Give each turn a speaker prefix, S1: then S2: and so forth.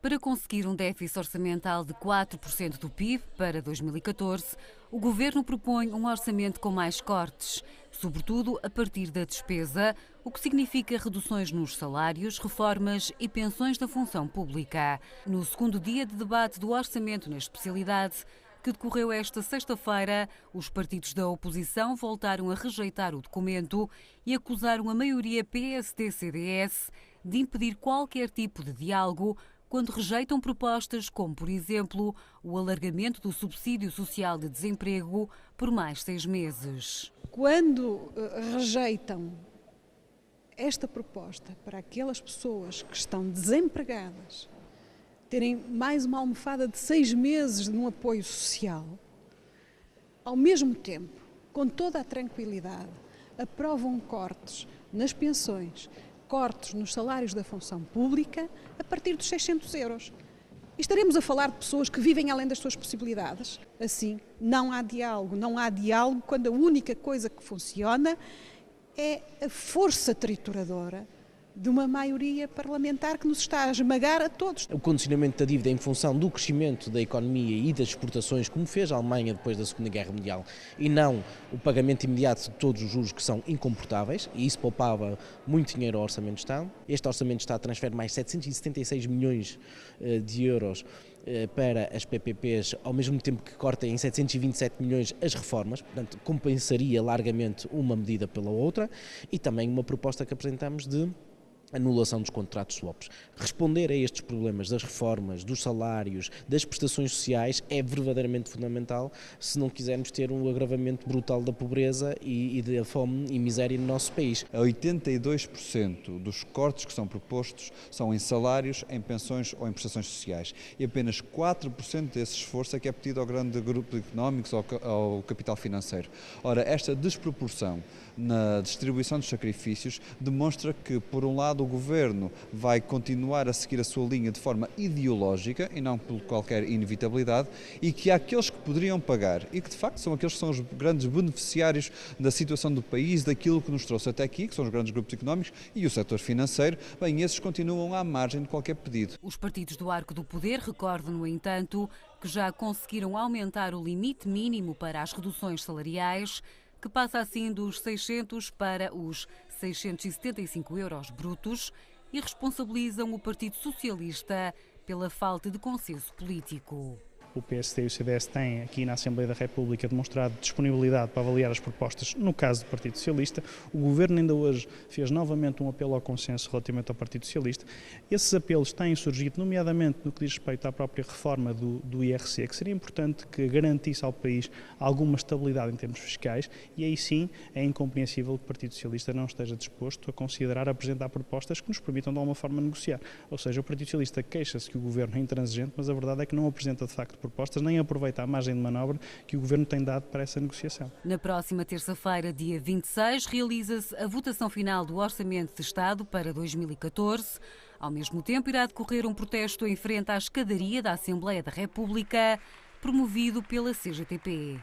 S1: Para conseguir um déficit orçamental de 4% do PIB para 2014, o Governo propõe um orçamento com mais cortes, sobretudo a partir da despesa, o que significa reduções nos salários, reformas e pensões da função pública. No segundo dia de debate do orçamento na especialidade, que decorreu esta sexta-feira, os partidos da oposição voltaram a rejeitar o documento e acusaram a maioria PSD-CDS de impedir qualquer tipo de diálogo quando rejeitam propostas como, por exemplo, o alargamento do subsídio social de desemprego por mais 6 meses.
S2: Quando rejeitam esta proposta para aquelas pessoas que estão desempregadas terem mais uma almofada de 6 meses num apoio social, ao mesmo tempo, com toda a tranquilidade, aprovam cortes nas pensões, cortes nos salários da função pública a partir dos 600 euros. E estaremos a falar de pessoas que vivem além das suas possibilidades. Assim, não há diálogo. Não há diálogo quando a única coisa que funciona é a força trituradora de uma maioria parlamentar que nos está a esmagar a todos.
S3: O condicionamento da dívida em função do crescimento da economia e das exportações, como fez a Alemanha depois da Segunda Guerra Mundial, e não o pagamento imediato de todos os juros que são incomportáveis, e isso poupava muito dinheiro ao Orçamento de Estado. Este Orçamento de Estado transfere mais 776 milhões de euros para as PPPs, ao mesmo tempo que corta em 727 milhões as reformas, portanto compensaria largamente uma medida pela outra, e também uma proposta que apresentamos de anulação dos contratos swaps. Responder a estes problemas das reformas, dos salários, das prestações sociais é verdadeiramente fundamental se não quisermos ter um agravamento brutal da pobreza e da fome e miséria no nosso país.
S4: 82% dos cortes que são propostos são em salários, em pensões ou em prestações sociais. E apenas 4% desse esforço é que é pedido ao grande grupo económico ou ao capital financeiro. Ora, esta desproporção na distribuição dos sacrifícios demonstra que, por um lado, o Governo vai continuar a seguir a sua linha de forma ideológica e não por qualquer inevitabilidade, e que há aqueles que poderiam pagar e que de facto são aqueles que são os grandes beneficiários da situação do país, daquilo que nos trouxe até aqui, que são os grandes grupos económicos e o setor financeiro, bem, esses continuam à margem de qualquer pedido.
S1: Os partidos do Arco do Poder recordam, no entanto, que já conseguiram aumentar o limite mínimo para as reduções salariais, que passa assim dos 600 para os 675 euros brutos, e responsabilizam o Partido Socialista pela falta de consenso político.
S5: O PSD e o CDS têm aqui na Assembleia da República demonstrado disponibilidade para avaliar as propostas no caso do Partido Socialista. O Governo ainda hoje fez novamente um apelo ao consenso relativamente ao Partido Socialista. Esses apelos têm surgido, nomeadamente no que diz respeito à própria reforma do IRC, que seria importante que garantisse ao país alguma estabilidade em termos fiscais, e aí sim é incompreensível que o Partido Socialista não esteja disposto a considerar apresentar propostas que nos permitam de alguma forma negociar. Ou seja, o Partido Socialista queixa-se que o Governo é intransigente, mas a verdade é que não apresenta de facto propostas, nem aproveita a margem de manobra que o Governo tem dado para essa negociação.
S1: Na próxima terça-feira, dia 26, realiza-se a votação final do Orçamento de Estado para 2014. Ao mesmo tempo, irá decorrer um protesto em frente à escadaria da Assembleia da República, promovido pela CGTP.